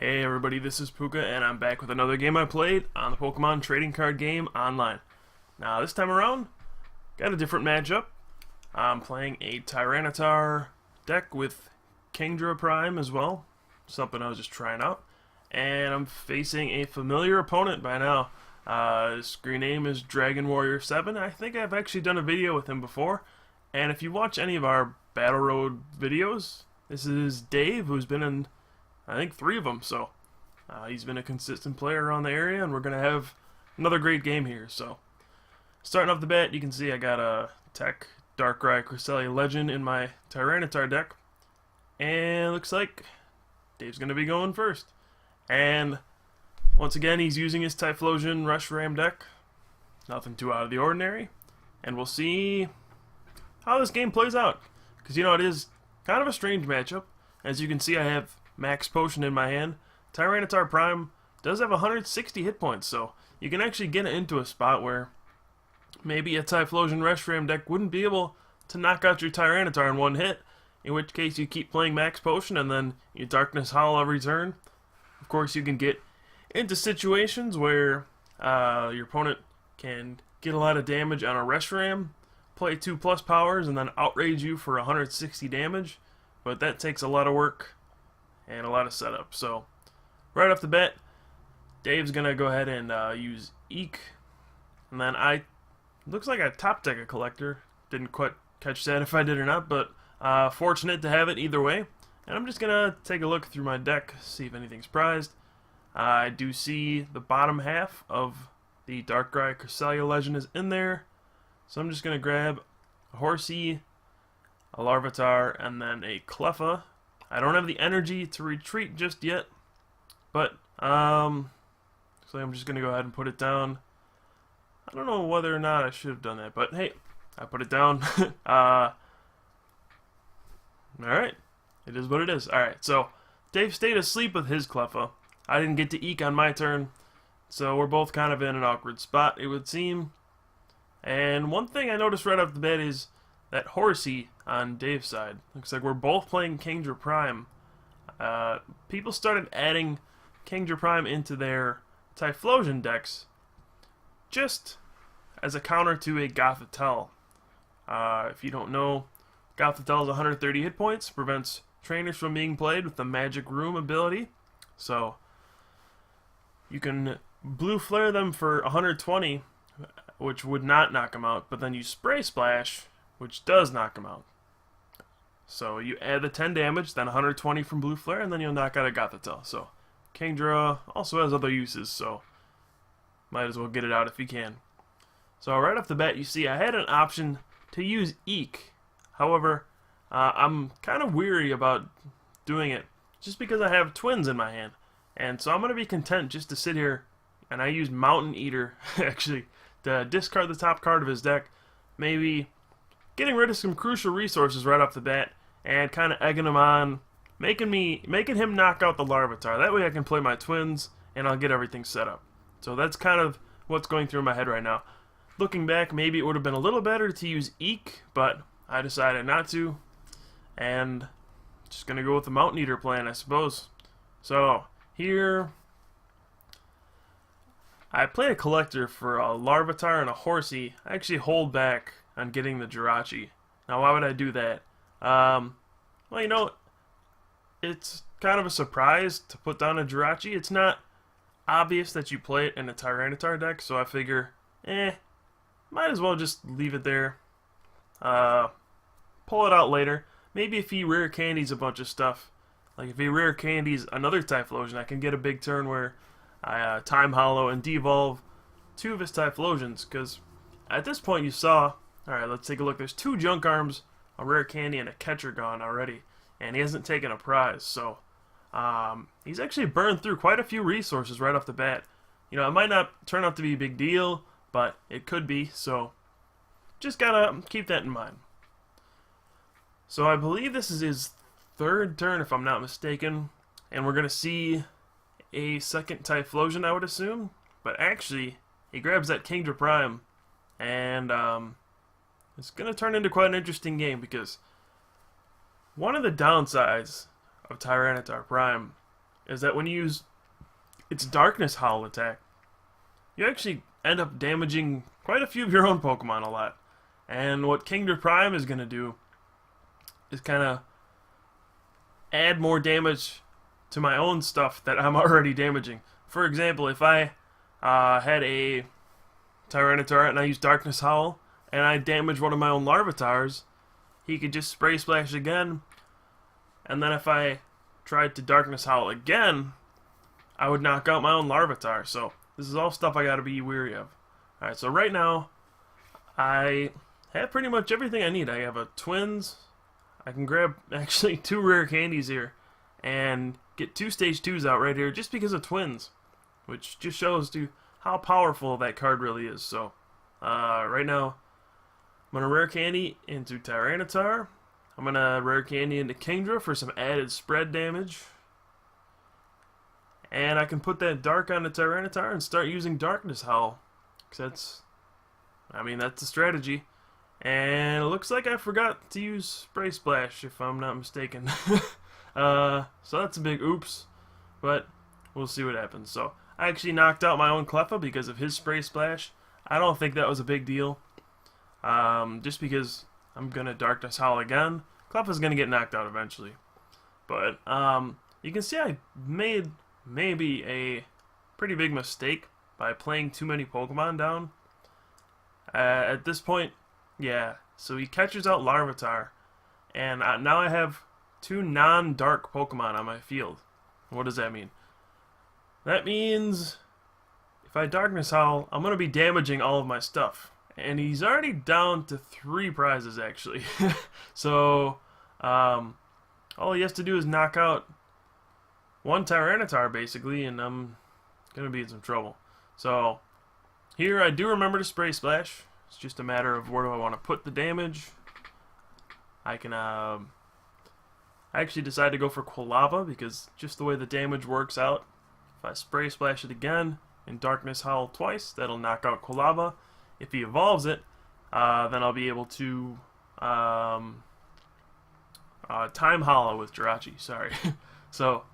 Hey everybody, this is Pooka, and I'm back with another game I played on the Pokemon Trading Card Game Online. Now this time around, got a different matchup. I'm playing a Tyranitar deck with Kingdra Prime as well, something I was just trying out. And I'm facing a familiar opponent by now. His screen name is Dragonwarrior7. I think I've actually done a video with him before. And if you watch any of our Battle Road videos, this is Dave, who's been in I think 3 of them, so he's been a consistent player around the area, and we're going to have another great game here. So, starting off the bat, you can see I got a Tech Darkrai Cresselia Legend in my Tyranitar deck, and looks like Dave's going to be going first. And once again, he's using his Typhlosion Reshiram deck, nothing too out of the ordinary, and we'll see how this game plays out, because you know, it is kind of a strange matchup. As you can see, I have Max Potion in my hand. Tyranitar Prime does have 160 hit points, so you can actually get into a spot where maybe a Typhlosion Reshiram deck wouldn't be able to knock out your Tyranitar in one hit, in which case you keep playing Max Potion and then you Darkness Howl every turn. Of course, you can get into situations where your opponent can get a lot of damage on a Reshiram, play 2+ powers, and then outrage you for 160 damage, but that takes a lot of work and a lot of setup. So, right off the bat, Dave's gonna go ahead and use Eek, and then looks like I top deck a collector. Didn't quite catch that if I did or not, but fortunate to have it either way. And I'm just gonna take a look through my deck, see if anything's prized. I do see the bottom half of the Darkrai Cresselia Legend is in there, so I'm just gonna grab a Horsey, a Larvitar, and then a Cleffa. I don't have the energy to retreat just yet, but so I'm just gonna go ahead and put it down. I don't know whether or not I should have done that, but hey, I put it down. Alright, it is what it is. Alright, so Dave stayed asleep with his Cleffa. I didn't get to Eek on my turn, so we're both kind of in an awkward spot, it would seem. And one thing I noticed right off the bat is that Horsey on Dave's side. Looks like we're both playing Kingdra Prime. People started adding Kingdra Prime into their Typhlosion decks just as a counter to a Gothitelle. If you don't know, Gothitelle is 130 hit points, prevents trainers from being played with the Magic Room ability. So you can Blue Flare them for 120, which would not knock them out, but then you Spray Splash, which does knock them out. So you add the 10 damage, then 120 from Blue Flare, and then you'll knock out a Gothitelle. So Kingdra also has other uses, so might as well get it out if you can. So right off the bat, you see I had an option to use Eek. However, I'm kind of weary about doing it, just because I have twins in my hand. And so I'm going to be content just to sit here, and I use Mountain Eater, actually, to discard the top card of his deck. Maybe getting rid of some crucial resources right off the bat, and kind of egging him on, making him knock out the Larvitar. That way I can play my twins, and I'll get everything set up. So that's kind of what's going through my head right now. Looking back, maybe it would have been a little better to use Eek, but I decided not to, and just gonna go with the Mountain Eater plan, I suppose. So here, I played a collector for a Larvitar and a Horsey. I actually hold back on getting the Jirachi. Now, why would I do that? Well, you know, it's kind of a surprise to put down a Jirachi. It's not obvious that you play it in a Tyranitar deck, so I figure, might as well just leave it there. Pull it out later. Maybe if he rare candies a bunch of stuff, like if he rare candies another Typhlosion, I can get a big turn where I Time Hollow and Devolve 2 of his Typhlosions, because at this point you saw, alright, let's take a look, there's 2 Junk Arms, a rare candy, and a catcher gone already, and he hasn't taken a prize, so he's actually burned through quite a few resources right off the bat. You know, it might not turn out to be a big deal, but it could be, so just gotta keep that in mind. So I believe this is his 3rd turn, if I'm not mistaken, and we're gonna see a second Typhlosion, I would assume, but actually, he grabs that Kingdra Prime, and it's going to turn into quite an interesting game, because one of the downsides of Tyranitar Prime is that when you use its Darkness Howl attack, you actually end up damaging quite a few of your own Pokemon a lot. And what Kingdra Prime is going to do is kind of add more damage to my own stuff that I'm already damaging. For example, if I had a Tyranitar and I use Darkness Howl and I damage one of my own Larvitars, he could just Spray Splash again, and then if I tried to Darkness Howl again, I would knock out my own Larvitar. So this is all stuff I gotta be wary of. Alright, so right now I have pretty much everything I need. I have a Twins. I can grab actually 2 rare candies here and get 2 stage 2s out right here just because of Twins, which just shows you how powerful that card really is. So right now I'm gonna rare candy into Tyranitar. I'm gonna rare candy into Kingdra for some added spread damage. And I can put that Dark on the Tyranitar and start using Darkness Howl. Cause that's the strategy. And it looks like I forgot to use Spray Splash, if I'm not mistaken. So that's a big oops. But we'll see what happens. So I actually knocked out my own Cleffa because of his Spray Splash. I don't think that was a big deal. Just because I'm going to Darkness Howl again. Cleffa's going to get knocked out eventually. But you can see I made maybe a pretty big mistake by playing too many Pokemon down. At this point, yeah, so he catches out Larvitar, and now I have 2 non-dark Pokemon on my field. What does that mean? That means if I Darkness Howl, I'm going to be damaging all of my stuff. And he's already down to 3 prizes, actually. So, all he has to do is knock out 1 Tyranitar, basically, and I'm going to be in some trouble. So, here I do remember to Spray Splash. It's just a matter of where do I want to put the damage. I can, I actually decided to go for Quilava because just the way the damage works out, if I Spray Splash it again and Darkness Howl twice, that'll knock out Quilava. If he evolves it, then I'll be able to Time Hollow with Jirachi, sorry. So,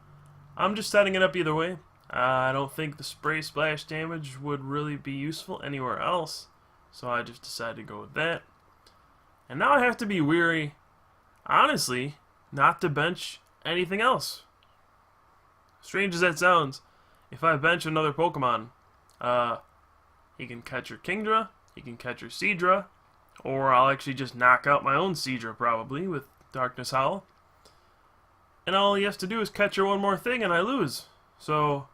I'm just setting it up either way. I don't think the Spray Splash damage would really be useful anywhere else, so I just decided to go with that. And now I have to be wary, honestly, not to bench anything else. Strange as that sounds, if I bench another Pokemon, he can catch your Kingdra, he can catch your Seadra, or I'll actually just knock out my own Seadra probably with Darkness Howl. And all he has to do is catch her one more thing and I lose. So,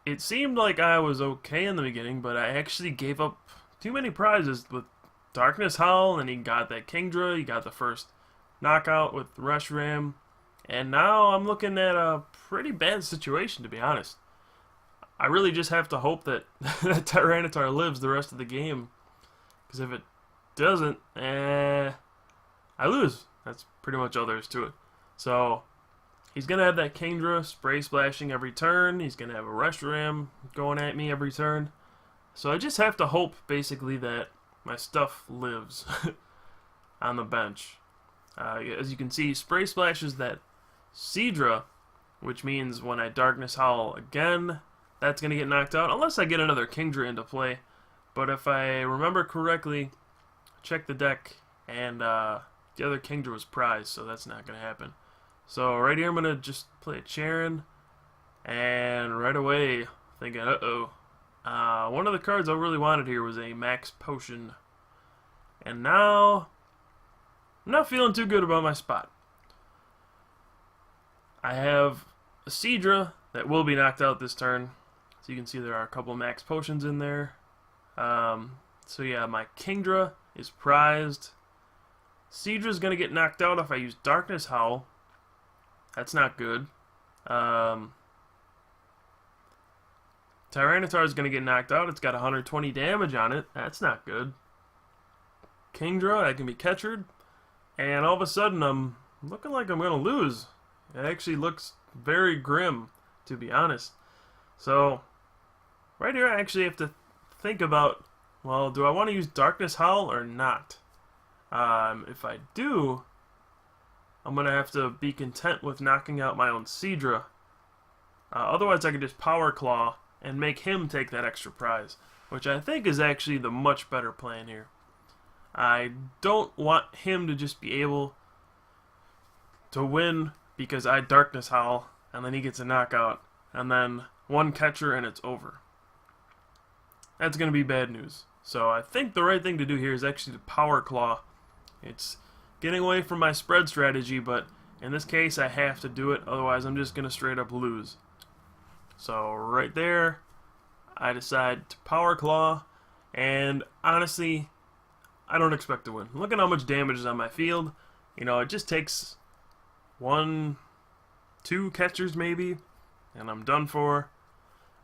it seemed like I was okay in the beginning, but I actually gave up too many prizes with Darkness Howl, and he got that Kingdra, he got the first knockout with Reshiram, and now I'm looking at a pretty bad situation, to be honest. I really just have to hope that that Tyranitar lives the rest of the game, because if it doesn't, I lose. That's pretty much all there is to it. So, he's going to have that Kingdra Spray Splashing every turn. He's going to have a Reshiram going at me every turn. So I just have to hope, basically, that my stuff lives on the bench. As you can see, Spray Splashes that Seadra, which means when I Darkness Howl again, that's going to get knocked out, unless I get another Kingdra into play. But if I remember correctly, check the deck, and the other Kingdra was prized, so that's not going to happen. So right here I'm going to just play a Charon, and right away thinking, uh-oh. One of the cards I really wanted here was a Max Potion, and now I'm not feeling too good about my spot. I have a Seadra that will be knocked out this turn, so you can see there are a couple of Max Potions in there. So yeah, my Kingdra is prized. Seadra's going to get knocked out if I use Darkness Howl. That's not good. Tyranitar is going to get knocked out. It's got 120 damage on it. That's not good. Kingdra, I can be catchered. And all of a sudden, I'm looking like I'm going to lose. It actually looks very grim, to be honest. So, right here I actually have to think about, well, do I want to use Darkness Howl or not? If I do, I'm going to have to be content with knocking out my own Seadra. Otherwise, I could just Power Claw and make him take that extra prize, which I think is actually the much better plan here. I don't want him to just be able to win because I Darkness Howl, and then he gets a knockout, and then one catcher and it's over. That's going to be bad news. So I think the right thing to do here is actually to Power Claw. It's getting away from my spread strategy, but in this case I have to do it, otherwise I'm just going to straight up lose. So right there, I decide to Power Claw, and honestly, I don't expect to win. Look at how much damage is on my field. You know, it just takes 1, 2 catchers maybe, and I'm done for.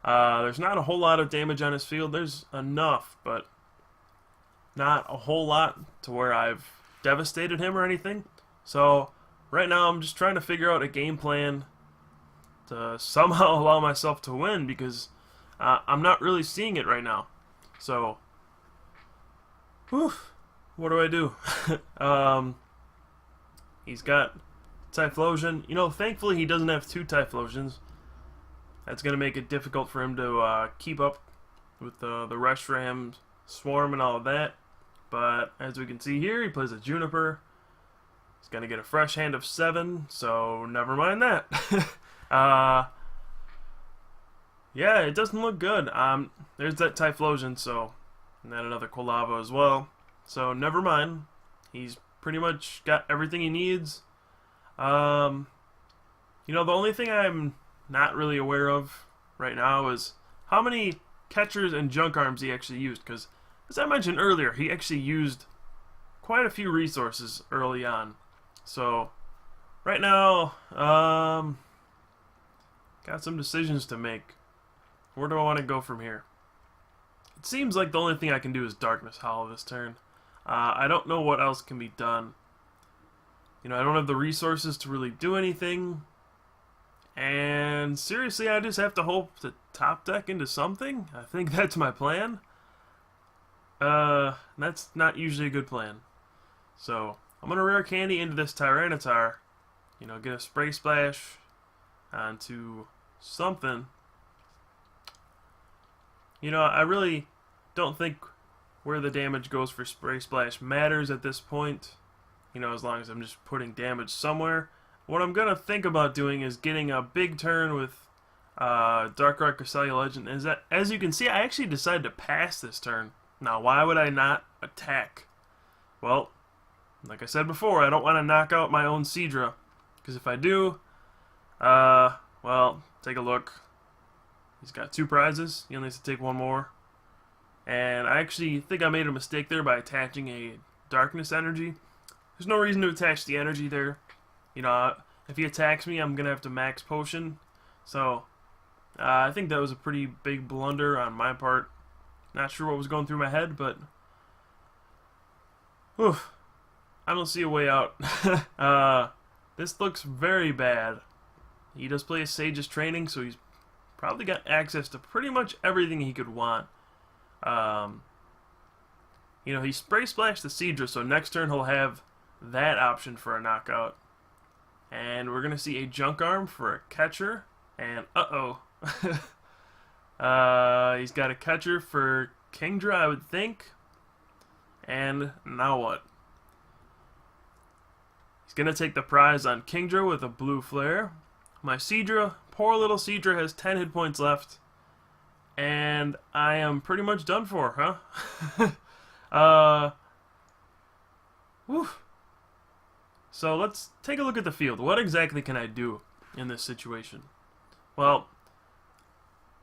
There's not a whole lot of damage on his field. There's enough, but not a whole lot to where I've devastated him or anything. So right now I'm just trying to figure out a game plan to somehow allow myself to win, because I'm not really seeing it right now. So, whew, what do I do? He's got Typhlosion. You know, thankfully he doesn't have 2 Typhlosions. That's going to make it difficult for him to keep up with the Reshiram Swarm and all of that. But as we can see here, he plays a Juniper. He's going to get a fresh hand of 7, so never mind that. Yeah, it doesn't look good. There's that Typhlosion, so, and then another Quilava as well. So never mind. He's pretty much got everything he needs. You know, the only thing I'm not really aware of right now is how many catchers and junk arms he actually used, because as I mentioned earlier, he actually used quite a few resources early on. So right now, got some decisions to make. Where do I want to go from here? It seems like the only thing I can do is Darkness Howl this turn. I don't know what else can be done. You know, I don't have the resources to really do anything. And seriously, I just have to hope to top deck into something. I think that's my plan. That's not usually a good plan. So I'm gonna rare candy into this Tyranitar. You know, get a Spray Splash onto something. You know, I really don't think where the damage goes for Spray Splash matters at this point. You know, as long as I'm just putting damage somewhere. What I'm gonna think about doing is getting a big turn with Darkrai Cresselia Legend. Is that, as you can see, I actually decided to pass this turn. Now, why would I not attack? Well, like I said before, I don't want to knock out my own Seadra, because if I do, well, take a look. He's got 2 prizes. He only has to take 1 more. And I actually think I made a mistake there by attaching a Darkness Energy. There's no reason to attach the energy there. You know, if he attacks me, I'm going to have to max potion. So, I think that was a pretty big blunder on my part. Not sure what was going through my head, but whew, I don't see a way out. This looks very bad. He does play a Sage's Training, so he's probably got access to pretty much everything he could want. You know, he Spray Splashed the Seadra, so next turn he'll have that option for a knockout. And we're going to see a Junk Arm for a catcher. And, uh-oh. He's got a catcher for Kingdra, I would think. And now what? He's going to take the prize on Kingdra with a Blue Flare. My Seadra, poor little Seadra, has 10 hit points left. And I am pretty much done for, huh? Whew. So let's take a look at the field. What exactly can I do in this situation? Well,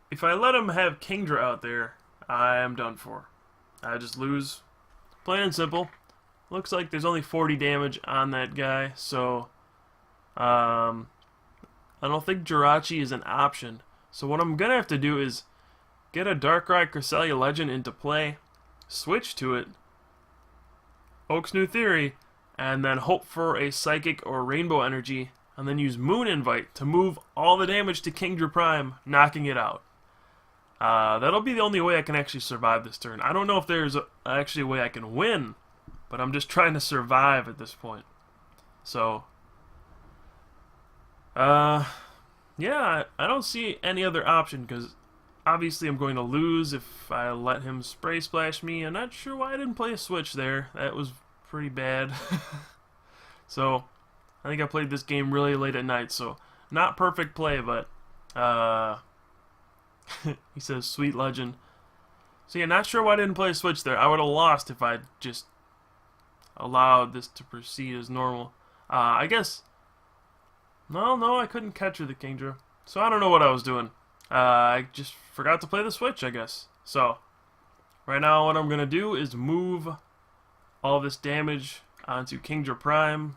if I let him have Kingdra out there, I am done for. I just lose. Plain and simple. Looks like there's only 40 damage on that guy, so I don't think Jirachi is an option. So what I'm going to have to do is get a Darkrai Cresselia Legend into play, switch to it, Oak's New Theory, and then hope for a Psychic or Rainbow Energy, and then use Moon Invite to move all the damage to Kingdra Prime, knocking it out. That'll be the only way I can actually survive this turn. I don't know if there's actually a way I can win, but I'm just trying to survive at this point. So, Uh, yeah, I don't see any other option because obviously I'm going to lose if I let him spray splash me. I'm not sure why I didn't play a switch there. That was pretty bad. So I think I played this game really late at night, so not perfect play, but he says sweet legend. So yeah, not sure why I didn't play a switch there. I would have lost if I just allowed this to proceed as normal. I guess. No, I couldn't capture the Kingdra. So I don't know what I was doing. I just forgot to play the switch, I guess. So right now, what I'm gonna do is move all this damage onto Kingdra Prime.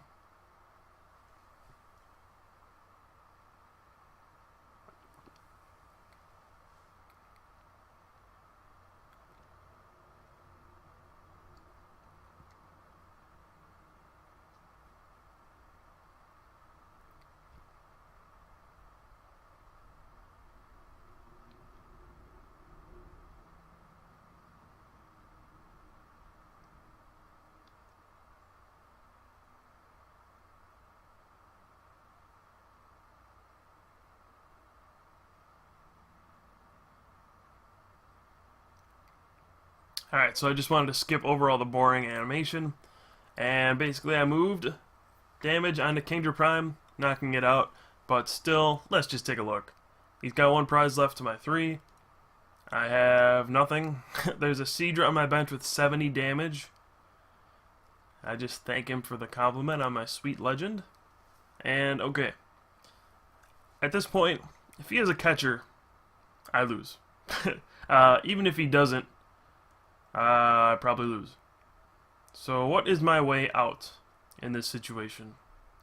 Alright, so I just wanted to skip over all the boring animation. And basically I moved damage onto Kingdra Prime, knocking it out. But still, let's just take a look. He's got 1 prize left to my 3. I have nothing. There's a Seadra on my bench with 70 damage. I just thank him for the compliment on my sweet legend. And okay. At this point, if he has a catcher, I lose. Even if he doesn't, I probably lose. So what is my way out in this situation?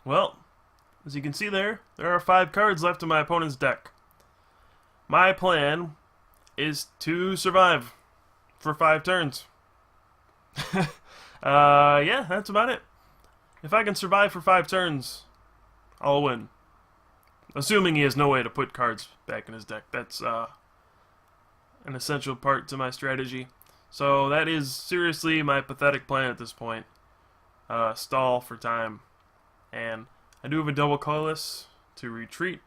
Well, as you can see there are 5 cards left in my opponent's deck. My plan is to survive for 5 turns. Yeah, that's about it. If I can survive for 5 turns, I'll win. Assuming he has no way to put cards back in his deck. That's an essential part to my strategy. So that is seriously my pathetic plan at this point. Stall for time. And I do have a double colorless to retreat.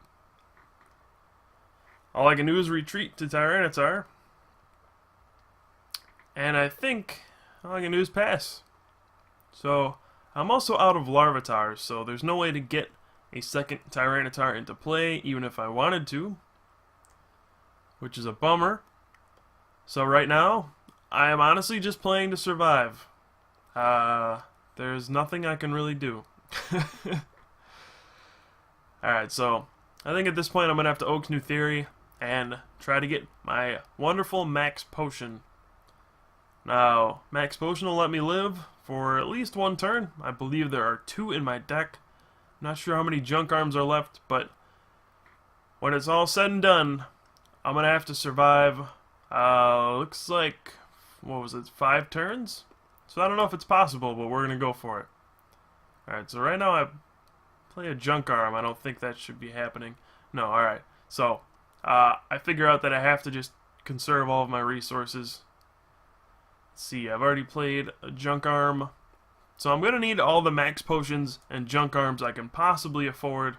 All I can do is retreat to Tyranitar. And I think all I can do is pass. So I'm also out of Larvatars, so there's no way to get a second Tyranitar into play, even if I wanted to. Which is a bummer. So right now, I am honestly just playing to survive. There's nothing I can really do. Alright, so I think at this point I'm going to have to Oak's New Theory and try to get my wonderful Max Potion. Now, Max Potion will let me live for at least 1 turn. I believe there are 2 in my deck. I'm not sure how many junk arms are left, but when it's all said and done, I'm going to have to survive, looks like, what was it, 5 turns? So I don't know if it's possible, but we're going to go for it. Alright, so right now I play a junk arm. I don't think that should be happening. No, alright. So, I figure out that I have to just conserve all of my resources. Let's see, I've already played a junk arm. So I'm going to need all the max potions and junk arms I can possibly afford.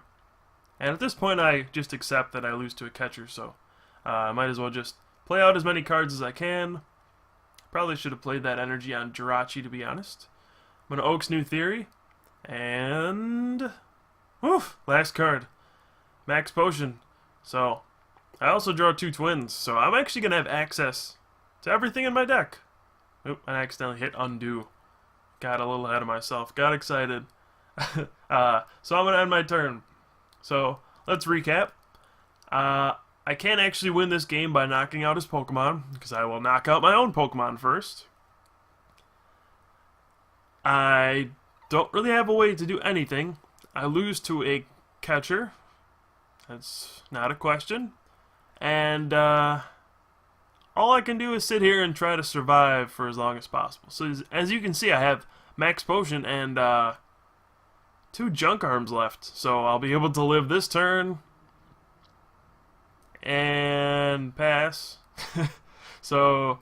And at this point I just accept that I lose to a catcher, so I might as well just play out as many cards as I can. Probably should have played that energy on Jirachi, to be honest. I'm going to Oak's New Theory. And woof, last card. Max Potion. So I also draw 2 twins, so I'm actually going to have access to everything in my deck. Oop, I accidentally hit undo. Got a little ahead of myself. Got excited. So I'm going to end my turn. So let's recap. I can't actually win this game by knocking out his Pokemon, because I will knock out my own Pokemon first. I don't really have a way to do anything. I lose to a catcher. That's not a question. And all I can do is sit here and try to survive for as long as possible. So as you can see, I have Max Potion and 2 junk arms left. So I'll be able to live this turn and pass. So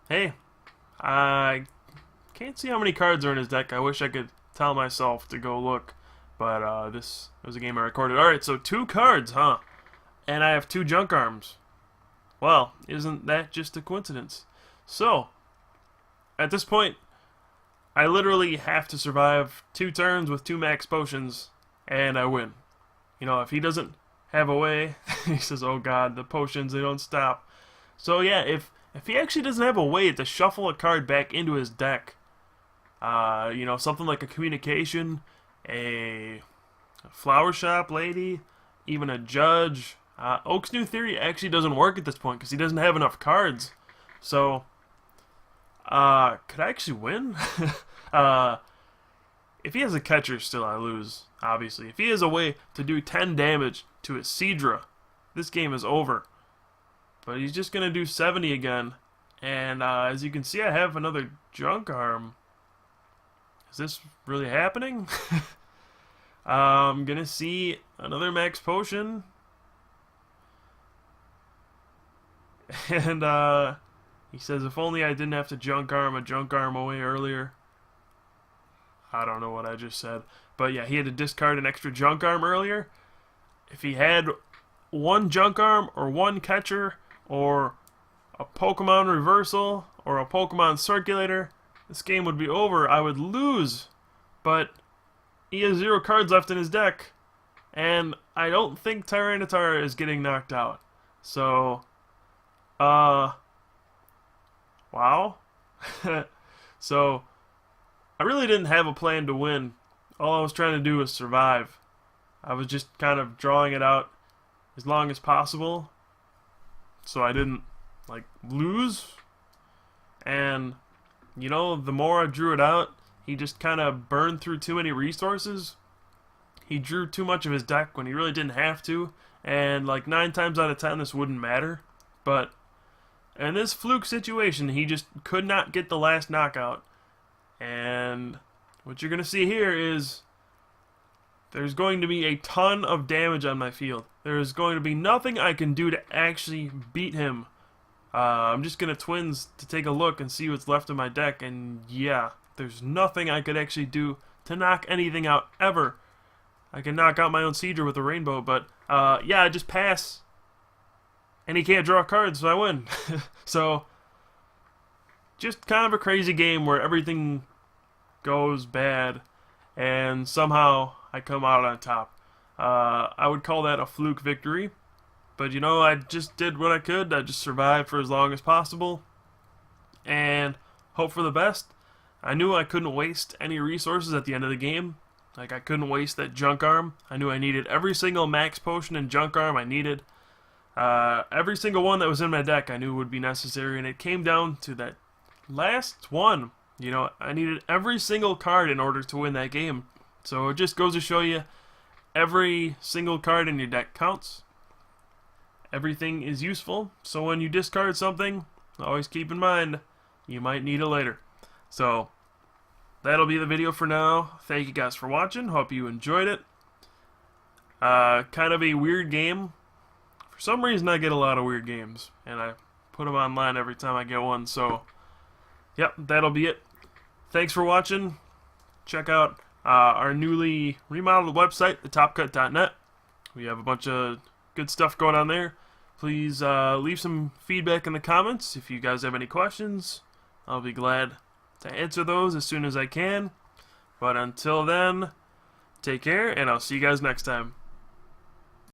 hey, I can't see how many cards are in his deck. I wish I could tell myself to go look, But this was a game I recorded. Alright, so 2 cards, huh? And I have 2 junk arms. Well, isn't that just a coincidence? So, at this point, I literally have to survive 2 turns with 2 max potions, and I win. You know, if he doesn't have a way, he says, oh god, the potions, they don't stop. So yeah, if he actually doesn't have a way to shuffle a card back into his deck, you know, something like a communication, a flower shop lady, even a judge, Oak's new theory actually doesn't work at this point because he doesn't have enough cards. So, could I actually win? If he has a catcher still, I lose, obviously. If he has a way to do 10 damage to a Seadra, this game is over. But he's just going to do 70 again. And as you can see, I have another junk arm. Is this really happening? I'm going to see another max potion. And he says, if only I didn't have to junk arm away earlier. I don't know what I just said. But yeah, he had to discard an extra junk arm earlier. If he had 1 junk arm or 1 catcher or a Pokemon reversal or a Pokemon circulator, this game would be over. I would lose. But he has 0 cards left in his deck. And I don't think Tyranitar is getting knocked out. So, wow. So, I really didn't have a plan to win. All I was trying to do was survive. I was just kind of drawing it out as long as possible so I didn't, like, lose. And, you know, the more I drew it out, he just kind of burned through too many resources. He drew too much of his deck when he really didn't have to. And, like, 9 times out of 10, this wouldn't matter. But in this fluke situation, he just could not get the last knockout. And what you're going to see here is there's going to be a ton of damage on my field. There's going to be nothing I can do to actually beat him. I'm just going to twins to take a look and see what's left of my deck. And yeah, there's nothing I could actually do to knock anything out ever. I can knock out my own Seadra with a rainbow, but yeah, I just pass. And he can't draw cards, so I win. So, just kind of a crazy game where everything goes bad, and somehow I come out on top. I would call that a fluke victory, but you know, I just did what I could. I just survived for as long as possible, and hope for the best. I knew I couldn't waste any resources at the end of the game. Like, I couldn't waste that junk arm. I knew I needed every single max potion and junk arm I needed. Every single one that was in my deck I knew would be necessary, and it came down to that last one. You know, I needed every single card in order to win that game. So it just goes to show you, every single card in your deck counts. Everything is useful, so when you discard something, always keep in mind, you might need it later. So, that'll be the video for now. Thank you guys for watching. Hope you enjoyed it. Kind of a weird game. For some reason, I get a lot of weird games, and I put them online every time I get one, so yep, that'll be it. Thanks for watching. Check out our newly remodeled website, thetopcut.net. We have a bunch of good stuff going on there. Please leave some feedback in the comments. If you guys have any questions, I'll be glad to answer those as soon as I can. But until then, take care, and I'll see you guys next time.